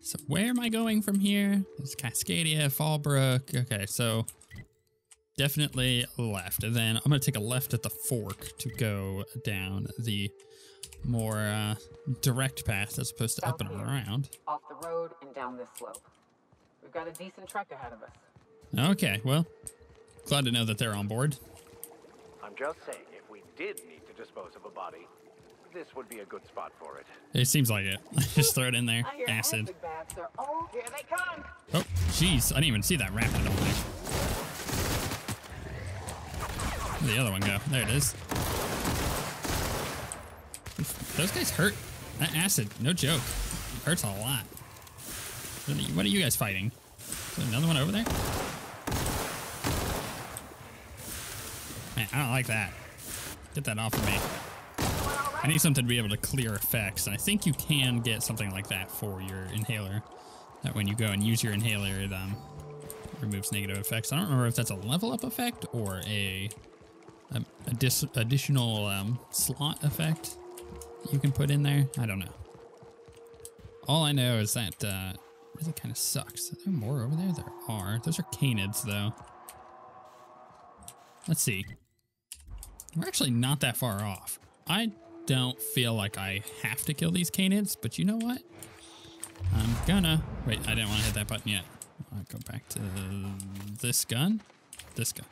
So where am I going from here? There's Cascadia, Fallbrook. Okay, so definitely left. And then I'm going to take a left at the fork to go down the more direct path as opposed to up and around. Off the road and down this slope. We've got a decent trek ahead of us. Okay, well, glad to know that they're on board. I'm just saying, if we did need to dispose of a body, this would be a good spot for it. It seems like it. Just throw it in there. Acid. Oh, here they come. Oh, jeez. I didn't even see that rapid on there. Where'd the other one go? There it is. Those guys hurt. That acid, no joke. Hurts a lot. What are you guys fighting? Is there another one over there? Man, I don't like that. Get that off of me. I need something to be able to clear effects, and I think you can get something like that for your inhaler. That when you go and use your inhaler, it removes negative effects. I don't remember if that's a level up effect or a additional slot effect you can put in there. I don't know. All I know is that really kind of sucks. Are there more over there? There are. Those are canids, though. Let's see. We're actually not that far off. I don't feel like I have to kill these canids, but you know what? I'm gonna... Wait, I didn't want to hit that button yet. I'll go back to this gun. This gun.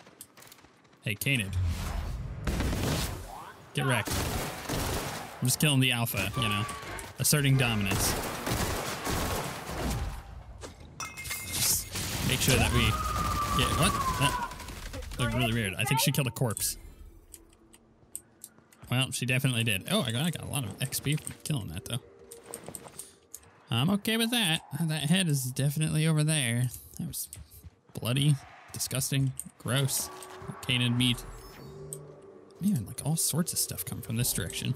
Hey, canid. Get wrecked. I'm just killing the alpha, you know. Asserting dominance. Just make sure that we get... What? That looked really weird. I think she killed a corpse. Well, she definitely did. Oh, I got a lot of XP from killing that, though. I'm okay with that. That head is definitely over there. That was bloody, disgusting, gross. Canid meat. Man, like all sorts of stuff come from this direction.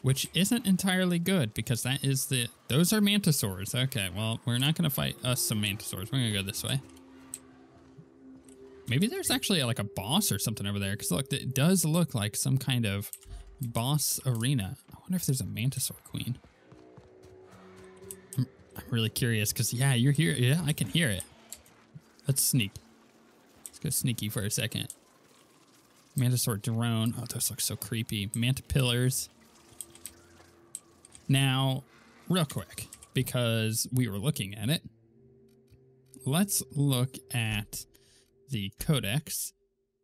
Which isn't entirely good because that is the... Those are Mantisaurs. Okay, well, we're not going to fight us some Mantisaurs. We're going to go this way. Maybe there's actually like a boss or something over there. Because look, it does look like some kind of boss arena. I wonder if there's a Mantisaur queen. I'm really curious because, yeah, you're here. Yeah, I can hear it. Let's sneak. Let's go sneaky for a second. Mantisaur drone. Oh, those look so creepy. Mantipillars. Now, real quick, because we were looking at it, let's look at the codex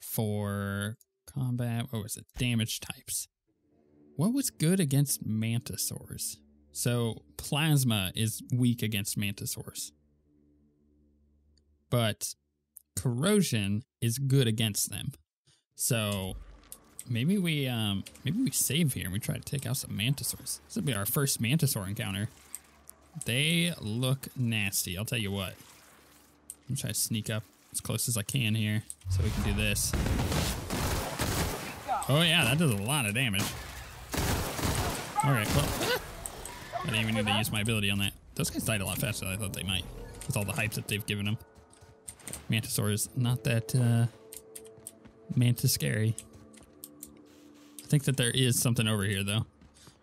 for combat. What was it? Damage types. What was good against Mantisaurs? So plasma is weak against Mantisaurs, but corrosion is good against them. So maybe we save here and we try to take out some Mantisaurs. This will be our first Mantisaur encounter. They look nasty. I'll tell you what. I'm gonna try to sneak up as close as I can here so we can do this. Oh yeah, that does a lot of damage. All right, well, I didn't even need to use my ability on that. Those guys died a lot faster than I thought they might with all the hype that they've given them. Mantisaur is not that mantis scary. I think that there is something over here though.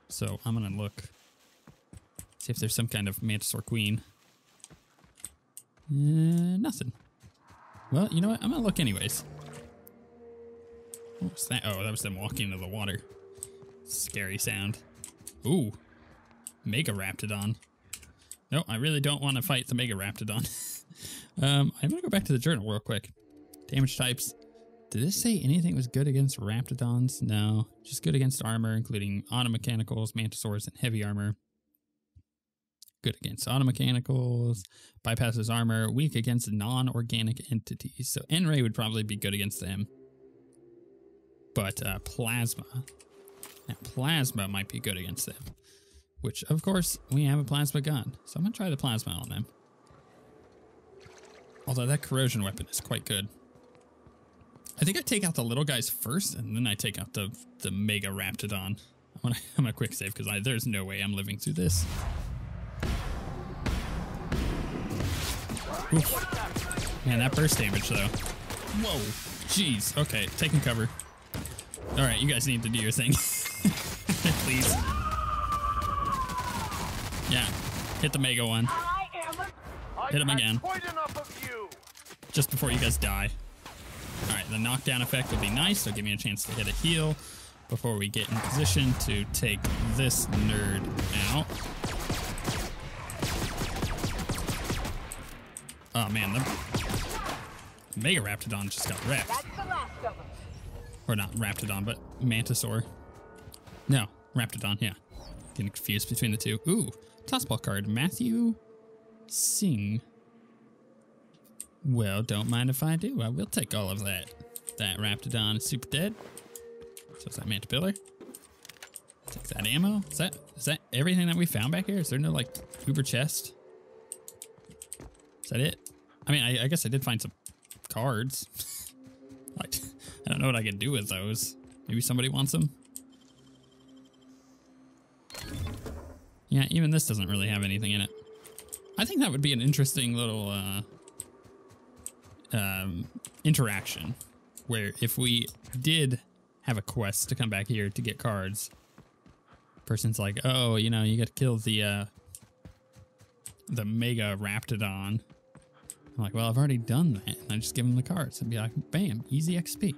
So I'm gonna look. See if there's some kind of Mantisaur queen. Nothing. Well, you know what? I'm gonna look anyways. What was that? Oh, that was them walking into the water. Scary sound. Ooh. Mega Raptidon. No, I really don't want to fight the Mega Raptidon. I'm gonna go back to the journal real quick. Damage types. Did this say anything was good against Raptidons? No. Just good against armor, including automechanicals, Mantisaurs, and heavy armor. Good against automechanicals, bypasses armor, weak against non-organic entities. So N-Ray would probably be good against them. But plasma. Now, plasma might be good against them. Which, of course, we have a plasma gun. So I'm going to try the plasma on them. Although that corrosion weapon is quite good. I think I take out the little guys first, and then I take out the Mega Raptidon. I'm gonna quick save, because there's no way I'm living through this. Oof. Man, that burst damage, though. Whoa. Jeez. Okay, taking cover. All right, you guys need to do your thing. please. Yeah, hit the mega one. Hit him again. Quite enough of you. Just before you guys die. Alright, the knockdown effect would be nice, so give me a chance to hit a heal before we get in position to take this nerd out. Oh man, the Mega Raptidon just got wrecked. That's the last of them. Or not Raptidon, but Mantisaur. No, Raptidon, yeah. Getting confused between the two. Ooh, tossball card. Matthew Singh. Well, don't mind if I do. I will take all of that. That Raptidon is super dead. So is that Mantipillar. Take that ammo. Is that everything that we found back here? Is there no like uber chest? Is that it? I mean, I guess I did find some cards. Like, I don't know what I can do with those. Maybe somebody wants them. Yeah, even this doesn't really have anything in it. I think that would be an interesting little interaction where if we did have a quest to come back here to get cards, person's like, oh, you know, you got to kill the Mega Raptidon. I'm like, well, I've already done that. And I just give them the cards and be like, bam, easy XP.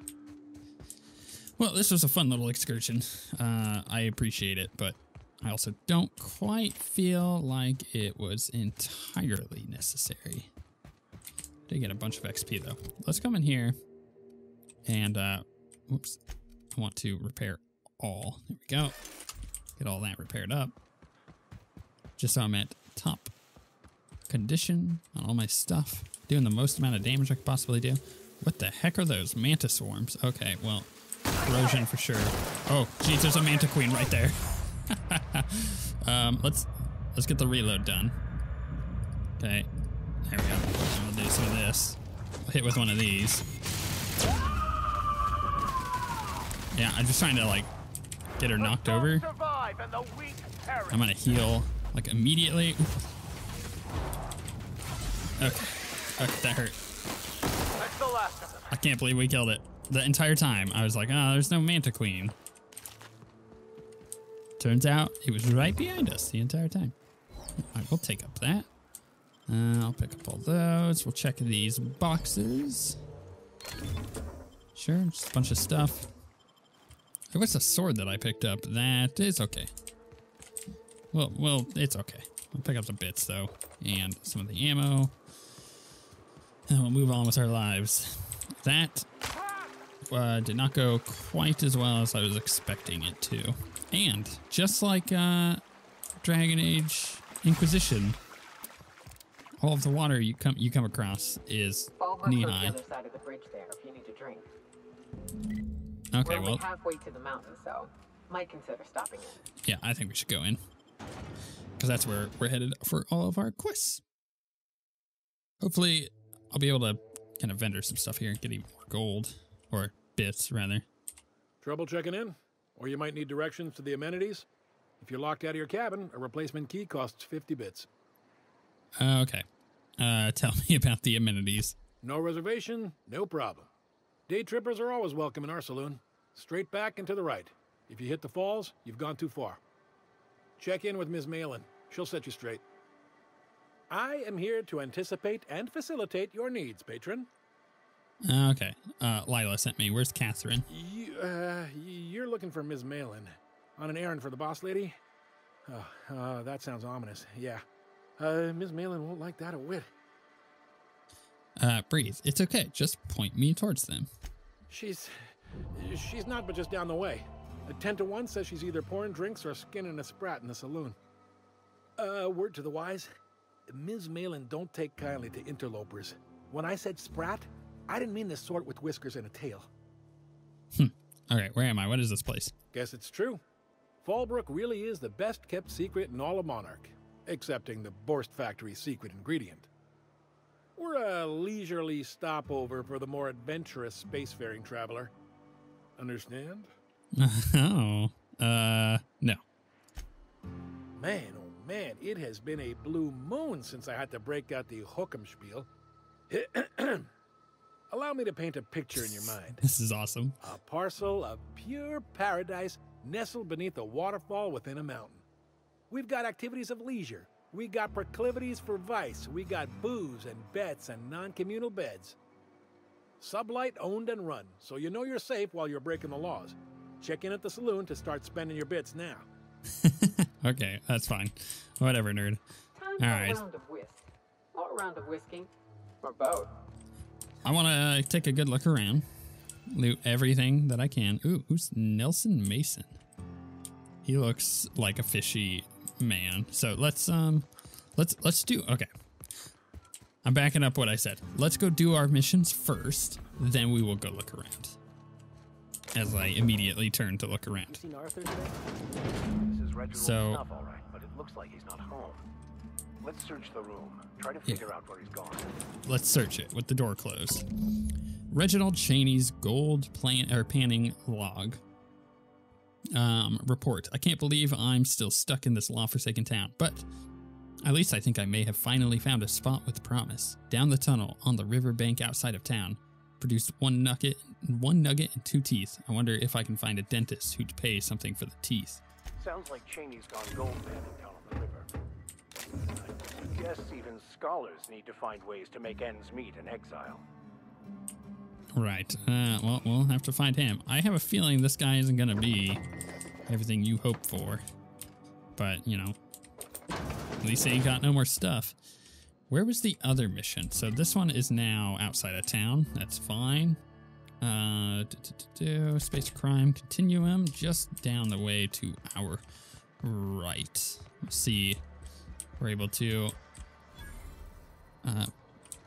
Well, this was a fun little excursion. I appreciate it, but I also don't quite feel like it was entirely necessary. Did get a bunch of XP though. Let's come in here and, whoops, I want to repair all. There we go. Get all that repaired up. Just so I'm at top condition on all my stuff. Doing the most amount of damage I could possibly do. What the heck are those? Mantisaurs. Okay, well, corrosion for sure. Oh, geez, there's a Manta Queen right there. Let's get the reload done. Okay, there we go. We'll do some of this. I'll hit with one of these. Yeah, I'm just trying to like get her knocked over. I'm gonna heal like immediately. Okay, that hurt. That's the last of them. I can't believe we killed it. The entire time I was like, oh, there's no Manta Queen. Turns out it was right behind us the entire time. All right, we'll take up that. I'll pick up all those. We'll check these boxes. Sure, just a bunch of stuff. Hey, what's the sword that I picked up? That is okay. Well, it's okay. I'll pick up the bits though, and some of the ammo. And we'll move on with our lives. That did not go quite as well as I was expecting it to. And just like Dragon Age Inquisition, all of the water you come across is knee high. On the other side of the bridge there if you need a drink. Okay, We're well, only halfway to the mountain, so might consider stopping in. yeah, I think we should go in because that's where we're headed for all of our quests. Hopefully, I'll be able to kind of vendor some stuff here and get even more gold, or bits rather. Trouble checking in? Or you might need directions to the amenities? If you're locked out of your cabin, a replacement key costs 50 bits. Okay. Tell me about the amenities. No reservation, no problem. Day trippers are always welcome in our saloon. Straight back and to the right. If you hit the falls, you've gone too far. Check in with Ms. Malin. She'll set you straight. I am here to anticipate and facilitate your needs, patron. Okay. Lila sent me. Where's Catherine? You're looking for Ms. Malin. On an errand for the boss lady? Oh, that sounds ominous. Yeah. Ms. Malin won't like that a whit. Breathe. It's okay. Just point me towards them. She's not but just down the way. A 10-to-1 says she's either pouring drinks or skinning a sprat in the saloon. Word to the wise. Ms. Malin don't take kindly to interlopers. When I said sprat, I didn't mean the sort with whiskers and a tail. All right, where am I? What is this place? Guess it's true. Fallbrook really is the best-kept secret in all of Monarch, excepting the Borst Factory's secret ingredient. We're a leisurely stopover for the more adventurous spacefaring traveler. Understand? Oh, no. Man, oh man, it has been a blue moon since I had to break out the Hookem-spiel. Allow me to paint a picture in your mind. This is awesome. A parcel of pure paradise nestled beneath a waterfall within a mountain. We've got activities of leisure. We got proclivities for vice. We got booze and bets and non-communal beds. Sublight owned and run, so you know you're safe while you're breaking the laws. Check in at the saloon to start spending your bits now. Okay, that's fine. Whatever, nerd. Time for All right. a round of whisk. Or a round of whisking. Or both. I want to take a good look around. Loot everything that I can. Ooh, who's Nelson Mason? He looks like a fishy man. So let's do, okay. I'm backing up what I said. Let's go do our missions first, then we will go look around. As I immediately turn to look around. Seen Arthur today? This is Reginald's So- stuff, all right, but it looks like he's not home. Let's search the room. Try to figure out where he's gone. Let's search it with the door closed. Reginald Cheney's gold panning log. Report. I can't believe I'm still stuck in this law-forsaken town, but at least I think I may have finally found a spot with promise. Down the tunnel on the riverbank outside of town. Produced one nugget and 2 teeth. I wonder if I can find a dentist who'd pay something for the teeth. Sounds like Cheney's gone gold panning down on the river. I guess even scholars need to find ways to make ends meet in exile. Right. Well, we'll have to find him. I have a feeling this guy isn't going to be everything you hope for. But, you know, at least they ain't got no more stuff. Where was the other mission? So this one is now outside of town. That's fine. Space crime continuum just down the way to our right. Let's see. We're able to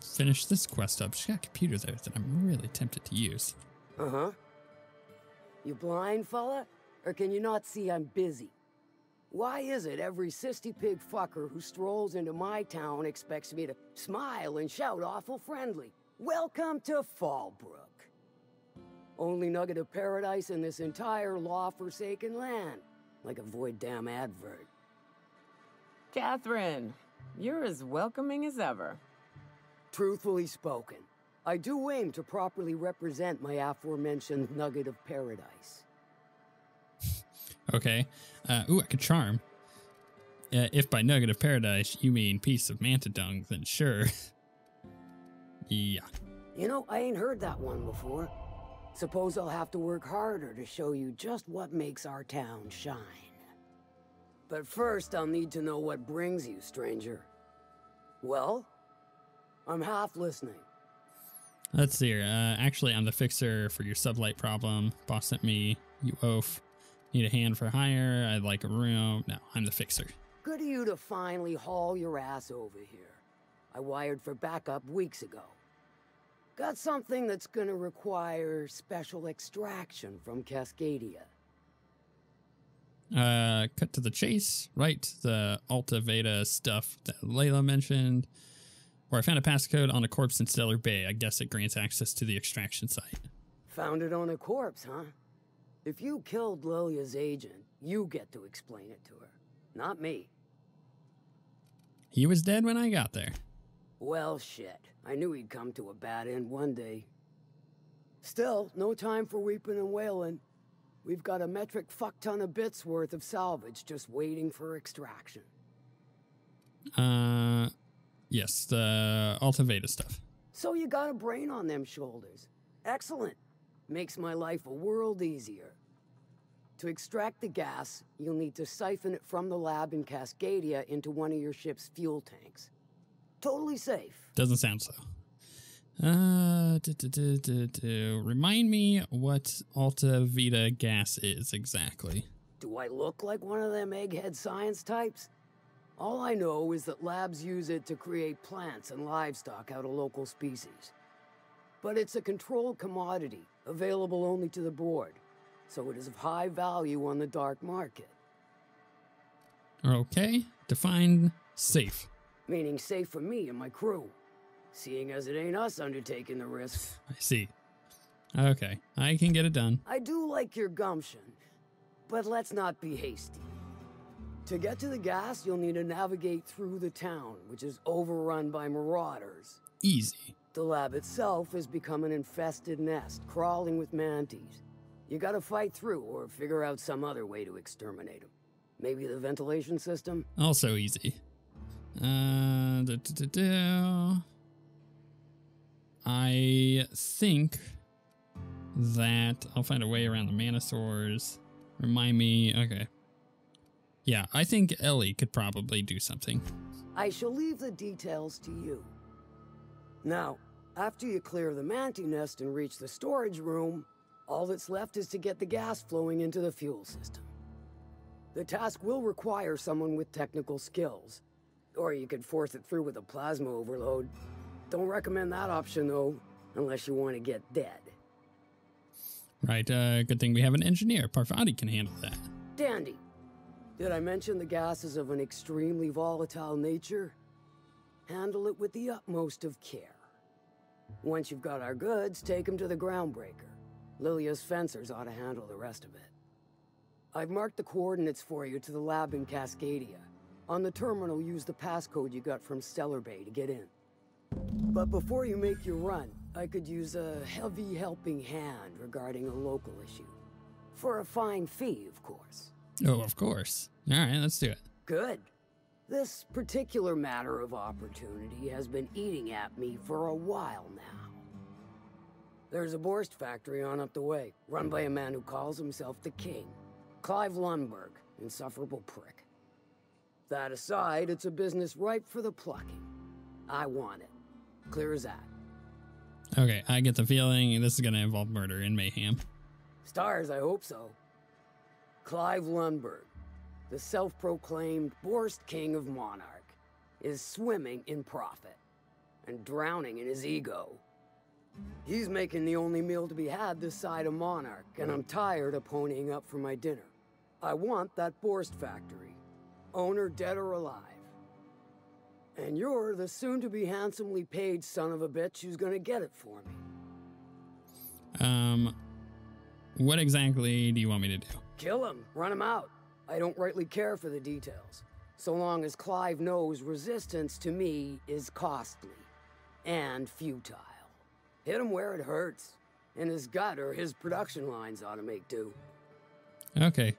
finish this quest up. She's got a computer there that I'm really tempted to use. Uh-huh. You blind, fella? Or can you not see I'm busy? Why is it every sissy pig fucker who strolls into my town expects me to smile and shout awful friendly? Welcome to Fallbrook. Only nugget of paradise in this entire law-forsaken land. Like a void damn advert. Catherine, you're as welcoming as ever. Truthfully spoken, I do aim to properly represent my aforementioned nugget of paradise. Okay. Ooh, I could charm. If by nugget of paradise you mean piece of manta dung, then sure. Yeah. You know, I ain't heard that one before. Suppose I'll have to work harder to show you just what makes our town shine. But first, I'll need to know what brings you, stranger. Well, I'm half listening. Let's see here. Actually, I'm the fixer for your sublight problem. Boss sent me. You oaf. Need a hand for hire. I'd like a room. No, I'm the fixer. Good of you to finally haul your ass over here. I wired for backup weeks ago. Got something that's gonna require special extraction from Cascadia. Cut to the chase. Right, the Alta Veda stuff that Layla mentioned. Where I found a passcode on a corpse in Stellar Bay. I guess it grants access to the extraction site. Found it on a corpse, huh? If you killed Lilia's agent, you get to explain it to her, not me. He was dead when I got there. Well, shit. I knew he'd come to a bad end one day. Still, no time for weeping and wailing. We've got a metric fuck-ton of bits worth of salvage just waiting for extraction. Yes, the Alta Veda stuff. So you got a brain on them shoulders. Excellent. Makes my life a world easier. To extract the gas, you'll need to siphon it from the lab in Cascadia into one of your ship's fuel tanks. Totally safe. Doesn't sound so. Remind me what Alta Veda gas is exactly. Do I look like one of them egghead science types? All I know is that labs use it to create plants and livestock out of local species. But it's a controlled commodity, available only to the board, so it is of high value on the dark market. Okay, define safe. Meaning safe for me and my crew, seeing as it ain't us undertaking the risk. I see. Okay, I can get it done. I do like your gumption, but let's not be hasty. To get to the gas, you'll need to navigate through the town, which is overrun by marauders. Easy. The lab itself has become an infested nest, crawling with mantis. You gotta fight through or figure out some other way to exterminate them. Maybe the ventilation system? Also easy. I think that I'll find a way around the Mantisaurs. Remind me. Okay. Yeah, I think Ellie could probably do something. I shall leave the details to you. Now, after you clear the Manti nest and reach the storage room, all that's left is to get the gas flowing into the fuel system. The task will require someone with technical skills, or you could force it through with a plasma overload. Don't recommend that option, though, unless you want to get dead. Right, good thing we have an engineer. Parvati can handle that. Dandy. Did I mention the gas is of an extremely volatile nature? Handle it with the utmost of care. Once you've got our goods, take them to the groundbreaker. Lilia's fencers ought to handle the rest of it. I've marked the coordinates for you to the lab in Cascadia. On the terminal, use the passcode you got from Stellar Bay to get in. But before you make your run, I could use a heavy helping hand regarding a local issue. For a fine fee, of course. Oh, of course. All right, let's do it. Good. This particular matter of opportunity has been eating at me for a while now. There's a Borst factory on up the way, run by a man who calls himself the King. Clive Lundberg, insufferable prick. That aside, it's a business ripe for the plucking. I want it. Clear as that. Okay, I get the feeling this is going to involve murder and mayhem. Stars, I hope so. Clive Lundberg, the self-proclaimed Borst King of Monarch, is swimming in profit and drowning in his ego. He's making the only meal to be had this side of Monarch, and I'm tired of ponying up for my dinner. I want that Borst factory, owner dead or alive. And you're the soon-to-be handsomely paid son of a bitch who's gonna get it for me. What exactly do you want me to do? Kill him, run him out. I don't rightly care for the details, so long as Clive knows resistance to me is costly and futile. Hit him where it hurts, in his gut or his production lines ought to make do. Okay.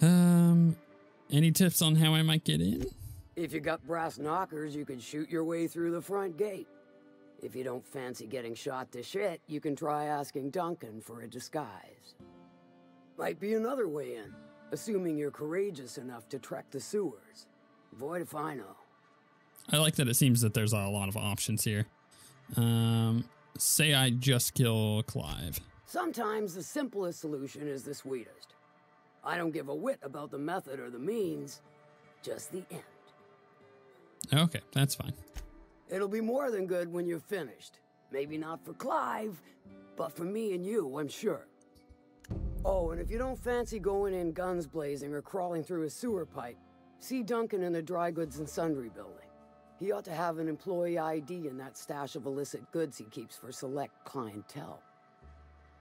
Any tips on how I might get in? If you got brass knockers, you can shoot your way through the front gate. If you don't fancy getting shot to shit, you can try asking Duncan for a disguise. Might be another way in, assuming you're courageous enough to trek the sewers. Void if I know. I like that it seems that there's a lot of options here. Say I just kill Clive. Sometimes the simplest solution is the sweetest. I don't give a whit about the method or the means, just the end. Okay, that's fine. It'll be more than good when you're finished. Maybe not for Clive, but for me and you, I'm sure. Oh, and if you don't fancy going in guns blazing or crawling through a sewer pipe, see Duncan in the dry goods and sundry building. He ought to have an employee ID in that stash of illicit goods he keeps for select clientele.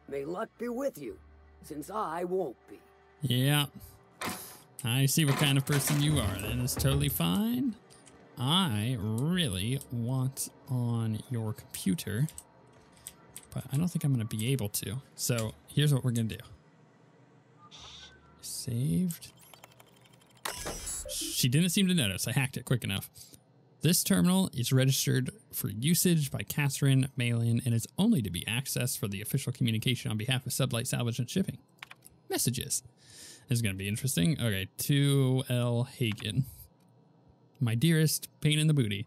May luck be with you, since I won't be. Yeah. I see what kind of person you are, then. It's totally fine. I really want on your computer, but I don't think I'm going to be able to. So here's what we're going to do. Saved. She didn't seem to notice. I hacked it quick enough. This terminal is registered for usage by Catherine Malin and is only to be accessed for the official communication on behalf of Sublight Salvage and Shipping. Messages. This is going to be interesting. Okay, to L. Hagen. My dearest pain in the booty.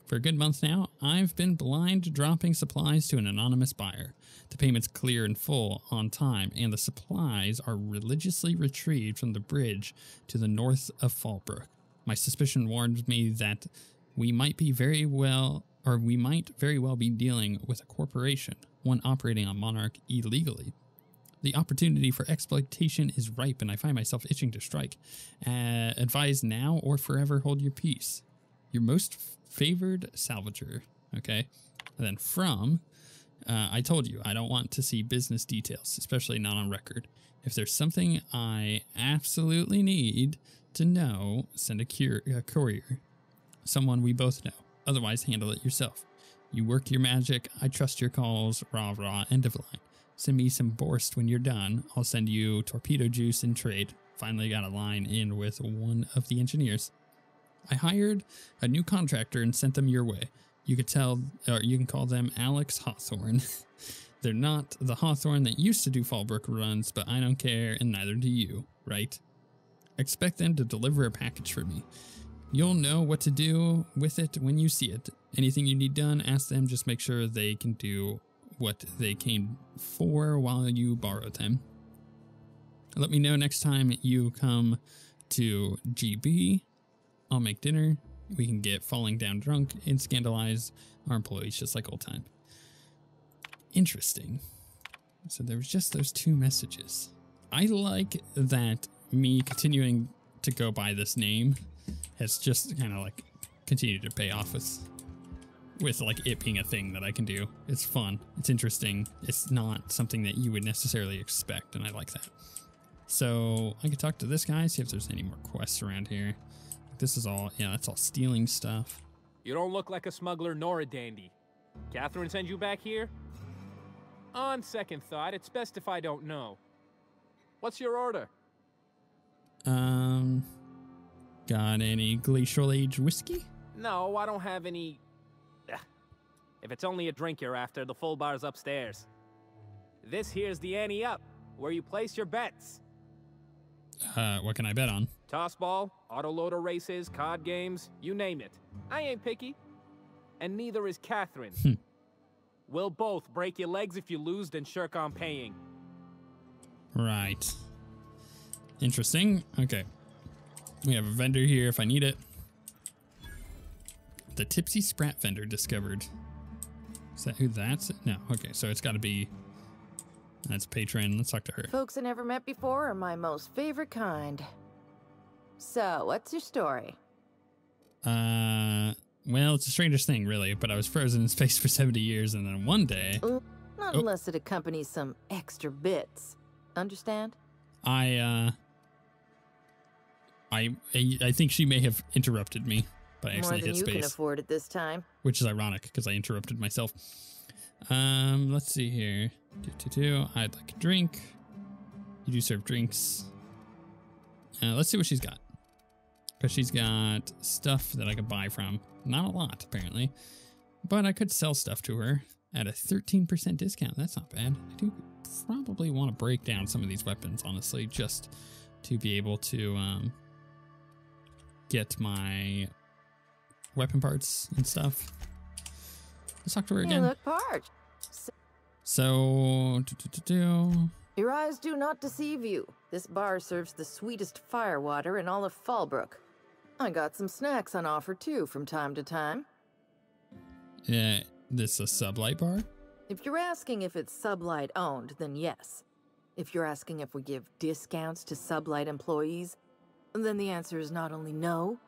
For a good month now, I've been blind dropping supplies to an anonymous buyer. The payment's clear and full on time, and the supplies are religiously retrieved from the bridge to the north of Fallbrook. My suspicion warns me that we might very well be dealing with a corporation, one operating on Monarch illegally. The opportunity for exploitation is ripe, and I find myself itching to strike. Advise now or forever hold your peace. Your most favored salvager. Okay. And then from, I told you, I don't want to see business details, especially not on record. If there's something I absolutely need to know, send a courier. Someone we both know. Otherwise, handle it yourself. You work your magic. I trust your calls. Rah, rah, end of line. Send me some Borst when you're done. I'll send you torpedo juice in trade. Finally got a line in with one of the engineers. I hired a new contractor and sent them your way. You can call them Alex Hawthorne. They're not the Hawthorne that used to do Fallbrook runs, but I don't care, and neither do you, right? Expect them to deliver a package for me. You'll know what to do with it when you see it. Anything you need done, ask them. Just make sure they can do what they came for while you borrowed them. Let me know next time you come to GB. I'll make dinner. We can get falling down drunk and scandalize our employees just like old time. Interesting. So there was just those 2 messages. I like that me continuing to go by this name has just kind of like continued to pay off with like it being a thing that I can do. It's fun. It's interesting. It's not something that you would necessarily expect, and I like that. So I could talk to this guy, see if there's any more quests around here. This is all, yeah, that's all stealing stuff. You don't look like a smuggler nor a dandy. Catherine sent you back here? On second thought, it's best if I don't know. What's your order? Got any glacial age whiskey? No, I don't have any... If it's only a drink you're after, the full bar's upstairs. This here's the ante up, where you place your bets. What can I bet on? Tossball, autoloader races, card games, you name it. I ain't picky. And neither is Catherine. We'll both break your legs if you lose, then shirk on paying. Right. Interesting. Okay. We have a vendor here if I need it. The Tipsy Sprat vendor discovered. Is that who that's? No. Okay, so it's got to be... That's patron. Let's talk to her. Folks I never met before are my most favorite kind. So, what's your story? Well, it's the strangest thing, really, but I was frozen in space for 70 years, and then one day... Not unless it accompanies some extra bits. Understand? I think she may have interrupted me by accidentally hit space. More than you can afford at this time. Which is ironic, because I interrupted myself. Let's see here. I'd like a drink. You do serve drinks. Let's see what she's got. Because she's got stuff that I could buy from. Not a lot, apparently. But I could sell stuff to her at a 13% discount. That's not bad. I do probably want to break down some of these weapons, honestly, just to be able to get my weapon parts and stuff. Let's talk to her again. You look parched. So, Your eyes do not deceive you. This bar serves the sweetest firewater in all of Fallbrook. I got some snacks on offer too from time to time. Yeah, this a sublight bar? If you're asking if it's Sublight owned, then yes. If you're asking if we give discounts to Sublight employees, then the answer is not only no,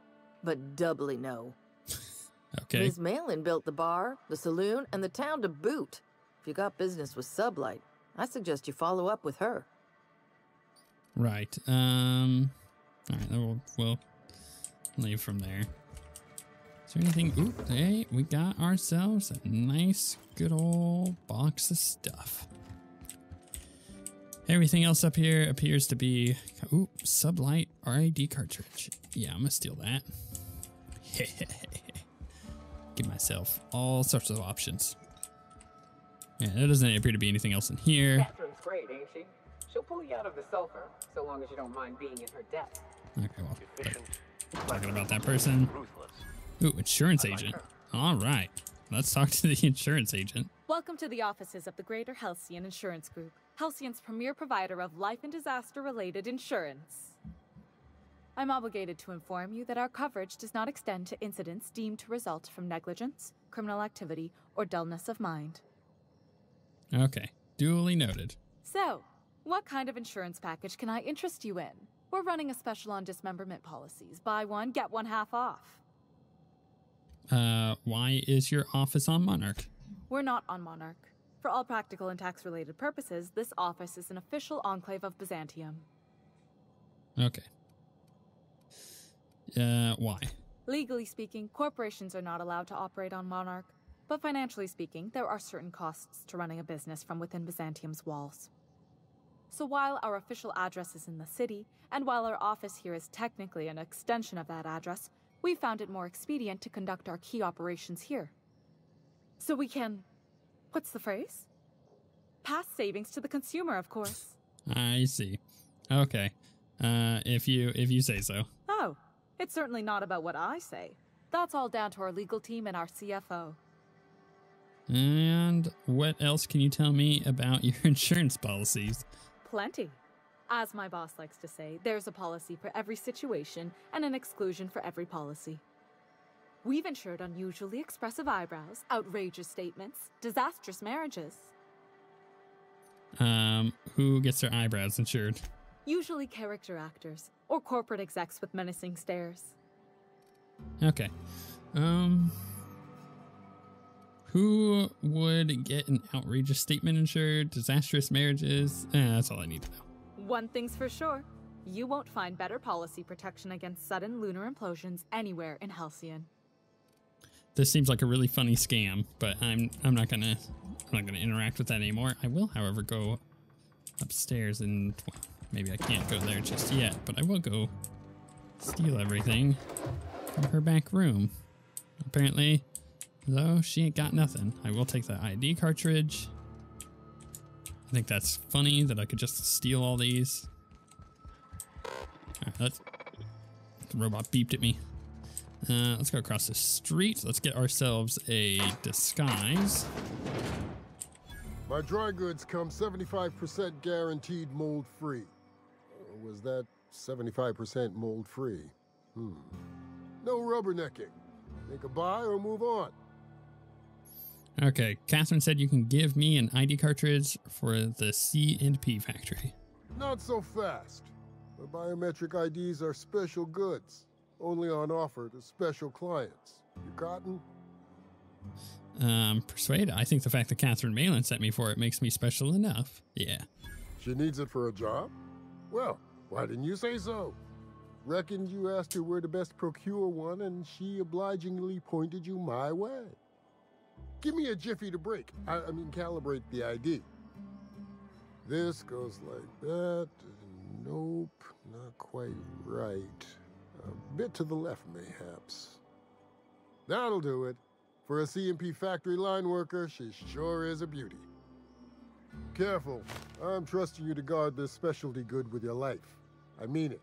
but doubly no. Okay. Ms. Malin built the bar, the saloon, and the town to boot. If you got business with Sublight, I suggest you follow up with her. Right. All right, we'll leave from there. Is there anything? Ooh, hey, we got ourselves a nice, good old box of stuff. Everything else up here appears to be... Ooh, Sublight RID cartridge. Yeah, I'm gonna steal that. Give myself all sorts of options. Yeah, there doesn't appear to be anything else in here. Catherine's great, ain't she? She'll pull you out of the sulfur, so long as you don't mind being in her debt. Okay, well, talking about that person. Ooh, insurance agent. All right, let's talk to the insurance agent. Welcome to the offices of the Greater Halcyon Insurance Group, Halcyon's premier provider of life and disaster-related insurance. I'm obligated to inform you that our coverage does not extend to incidents deemed to result from negligence, criminal activity, or dullness of mind. Okay, duly noted. So, what kind of insurance package can I interest you in? We're running a special on dismemberment policies. Buy one, get one half off. Why is your office on Monarch? We're not on Monarch. For all practical and tax-related purposes, this office is an official enclave of Byzantium. Okay. Why? Legally speaking, corporations are not allowed to operate on Monarch, but financially speaking, there are certain costs to running a business from within Byzantium's walls. So while our official address is in the city, and while our office here is technically an extension of that address, we found it more expedient to conduct our key operations here. So we can... what's the phrase? Pass savings to the consumer, of course. I see. Okay. If you say so. Oh, it's certainly not about what I say. That's all down to our legal team and our CFO. And what else can you tell me about your insurance policies? Plenty. As my boss likes to say, there's a policy for every situation and an exclusion for every policy. We've insured unusually expressive eyebrows, outrageous statements, disastrous marriages. Who gets their eyebrows insured? Usually character actors, or corporate execs with menacing stares. Okay. Who would get an outrageous statement insured? Disastrous marriages? That's all I need to know. One thing's for sure. You won't find better policy protection against sudden lunar implosions anywhere in Halcyon. This seems like a really funny scam, but I'm not gonna interact with that anymore. I will, however, go upstairs and well, maybe I can't go there just yet, but I will go steal everything from her back room. Apparently, though, she ain't got nothing. I will take the ID cartridge. I think that's funny that I could just steal all these. All right, the robot beeped at me. Let's go across the street. Let's get ourselves a disguise. My dry goods come 75% guaranteed mold-free. Was that 75% mold-free? No rubbernecking. Make a buy or move on. Okay, Catherine said you can give me an ID cartridge for the C&P factory. Not so fast. The biometric IDs are special goods. Only on offer to special clients. You gotten? Persuade. I think the fact that Catherine Malin sent me for it makes me special enough. Yeah. She needs it for a job? Well, why didn't you say so? Reckoned you asked her where to best procure one, and she obligingly pointed you my way. Give me a jiffy to break. I mean, calibrate the ID. This goes like that. Nope, not quite right. A bit to the left, mayhaps. That'll do it. For a C&P factory line worker, she sure is a beauty. Careful. I'm trusting you to guard this specialty good with your life. I mean it.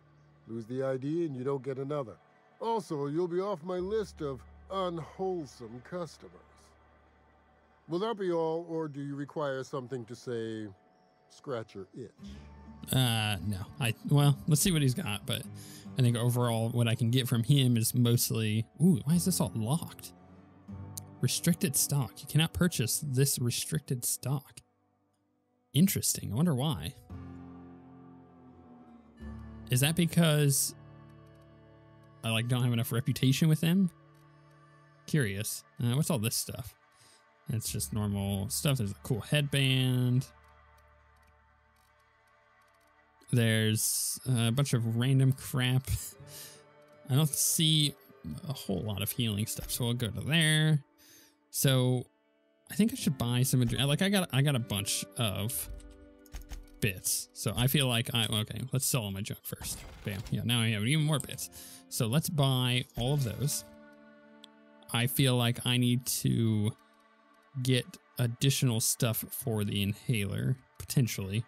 Lose the ID and you don't get another. Also, you'll be off my list of unwholesome customers. Will that be all, or do you require something to say, scratch your itch? No. Well, let's see what he's got, but I think overall what I can get from him is mostly... Ooh, why is this all locked? Restricted stock. You cannot purchase this restricted stock. Interesting. I wonder why. Is that because I don't have enough reputation with them? Curious. What's all this stuff? It's just normal stuff. There's a cool headband. There's a bunch of random crap. I don't see a whole lot of healing stuff, so we'll go to there. So I think I should buy some. I got a bunch of bits, so I feel like okay. Let's sell all my junk first. Bam. Yeah. Now I have even more bits. So let's buy all of those. I feel like I need to get additional stuff for the inhaler potentially.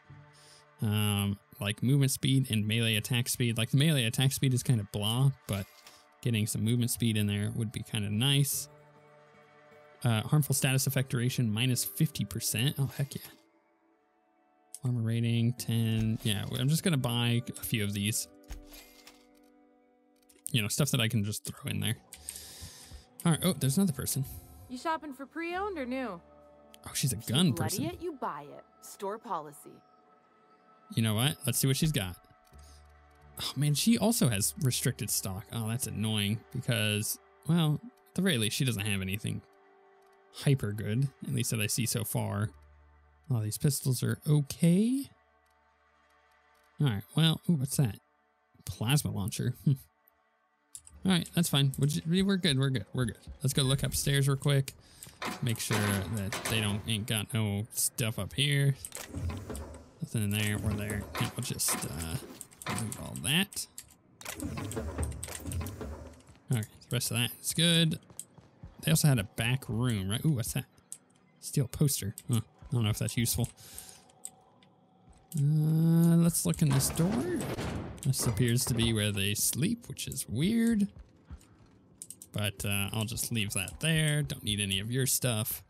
Like movement speed and melee attack speed. Like the melee attack speed is kind of blah, but getting some movement speed in there would be kind of nice. Harmful status effect duration minus 50%. Oh, heck yeah. Armor rating 10. Yeah, I'm just going to buy a few of these. You know, stuff that I can just throw in there. All right. Oh, there's another person. You shopping for pre-owned or new? Oh, she's a gun person. Bloody it, you buy it. Store policy. You know what? Let's see what she's got. Oh, man, she also has restricted stock. Oh, that's annoying because, well, at the very least, she doesn't have anything hyper good, at least that I see so far. Oh, these pistols are okay. All right, well, ooh, what's that? Plasma launcher. All right, that's fine. We're good. We're good. We're good. Let's go look upstairs real quick. Make sure that they ain't got no stuff up here. Nothing in there or there. Yeah, we'll just leave all that. All right, the rest of that is good. They also had a back room, right? Ooh, what's that? Steel poster. Huh. I don't know if that's useful. Let's look in this door. This appears to be where they sleep, which is weird. But I'll just leave that there. Don't need any of your stuff.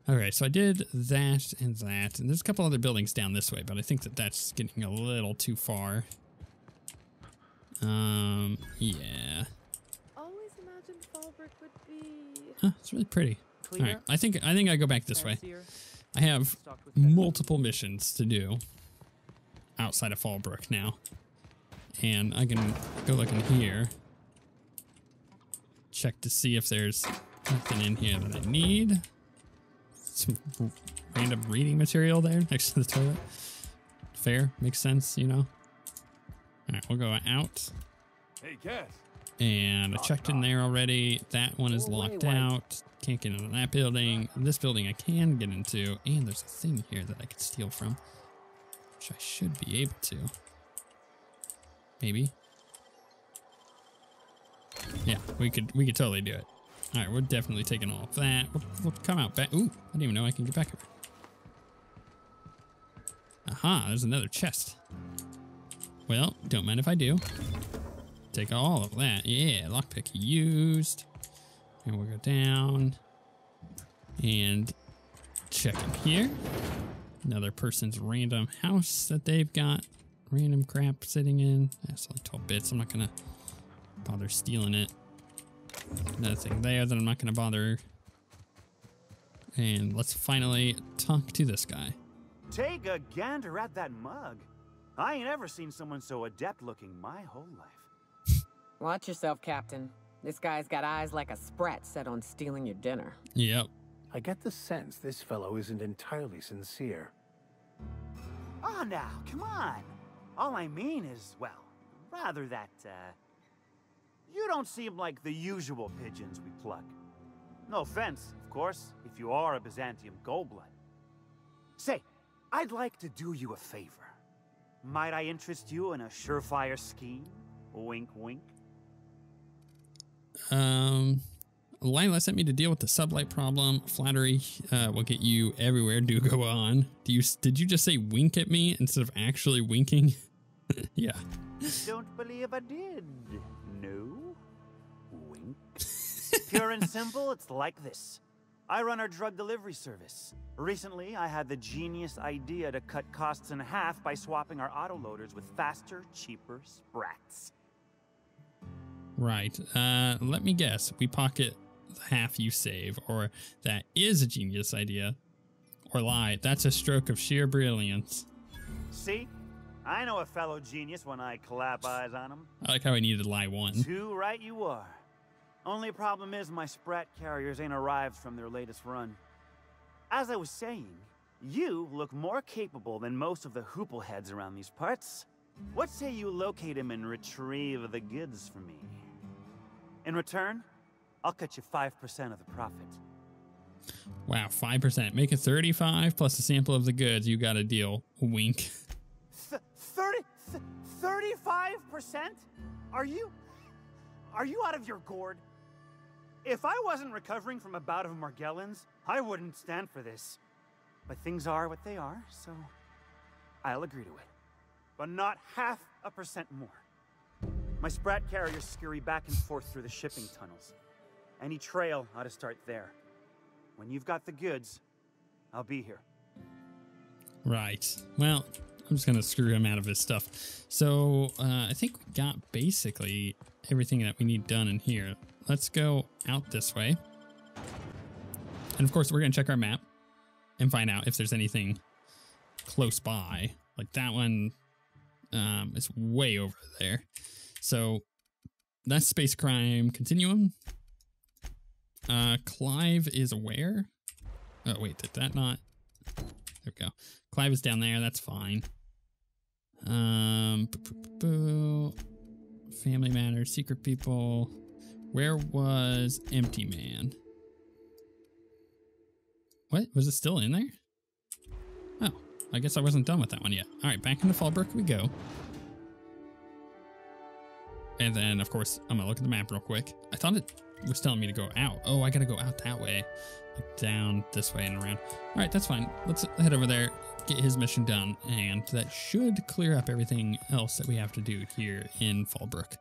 Okay, so I did that and that. And there's a couple other buildings down this way, but I think that that's getting a little too far. Yeah. Always imagined Fallbrook would be... Huh, it's really pretty. All right, I think I go back this way. I have multiple missions to do outside of Fallbrook now. And I can go look in here. Check to see if there's nothing in here that I need. Some random reading material there next to the toilet. Fair, makes sense, you know. All right, we'll go out. Hey, Cass. And I checked in there already. That one is locked out. Can't get into that building. This building I can get into. And there's a thing here that I could steal from, which I should be able to. Maybe. Yeah, we could totally do it. All right, we're definitely taking all of that. We'll come out back. Ooh, I didn't even know I can get back here. Aha, there's another chest. Well, don't mind if I do. Take all of that. Yeah, lockpick used. And we'll go down and check in here. Another person's random house that they've got random crap sitting in. That's only 12 bits. I'm not gonna bother stealing it. Another thing there that I'm not gonna bother. And let's finally talk to this guy. Take a gander at that mug. I ain't ever seen someone so adept looking my whole life. Watch yourself, Captain. This guy's got eyes like a sprat set on stealing your dinner. Yep. I get the sense this fellow isn't entirely sincere. Oh, now, come on. All I mean is, well, rather that, you don't seem like the usual pigeons we pluck. No offense, of course, if you are a Byzantium goldblood. Say, I'd like to do you a favor. Might I interest you in a surefire scheme? Wink, wink. Lila sent me to deal with the sublight problem. Flattery will get you everywhere. Do go on. Did you just say wink at me instead of actually winking? Yeah. Don't believe I did. No? Wink. Pure and simple, it's like this. I run our drug delivery service. Recently, I had the genius idea to cut costs in half by swapping our autoloaders with faster, cheaper sprats. Right. Let me guess. We pocket the half you save, or that is a genius idea. Or lie. That's a stroke of sheer brilliance. See? I know a fellow genius when I clap eyes on him. I like how I needed lie one. Too right you are. Only problem is my sprat carriers ain't arrived from their latest run. As I was saying, you look more capable than most of the hoople heads around these parts. What say you locate him and retrieve the goods for me? In return, I'll cut you 5% of the profit. Wow, 5%. Make it 35 plus a sample of the goods. You got a deal. Wink. 35%? Are you out of your gourd? If I wasn't recovering from a bout of Margellans, I wouldn't stand for this. But things are what they are, so I'll agree to it. But not 0.5% more. My sprat carriers scurry back and forth through the shipping tunnels. Any trail ought to start there. When you've got the goods, I'll be here. Right. Well, I'm just going to screw him out of his stuff. So I think we got basically everything that we need done in here. Let's go out this way. And of course, we're going to check our map and find out if there's anything close by. Like that one is way over there. So that's Space Crime Continuum. Clive is where? Oh, wait, did that not? There we go. Clive is down there. That's fine. Family Matters, Secret People. Where was Empty Man? What? Was it still in there? Oh, I guess I wasn't done with that one yet. All right, back into Fallbrook we go. And then, of course, I'm going to look at the map real quick. I thought it was telling me to go out. Oh, I got to go out that way. Like down this way and around. All right, that's fine. Let's head over there, get his mission done, and that should clear up everything else that we have to do here in Fallbrook.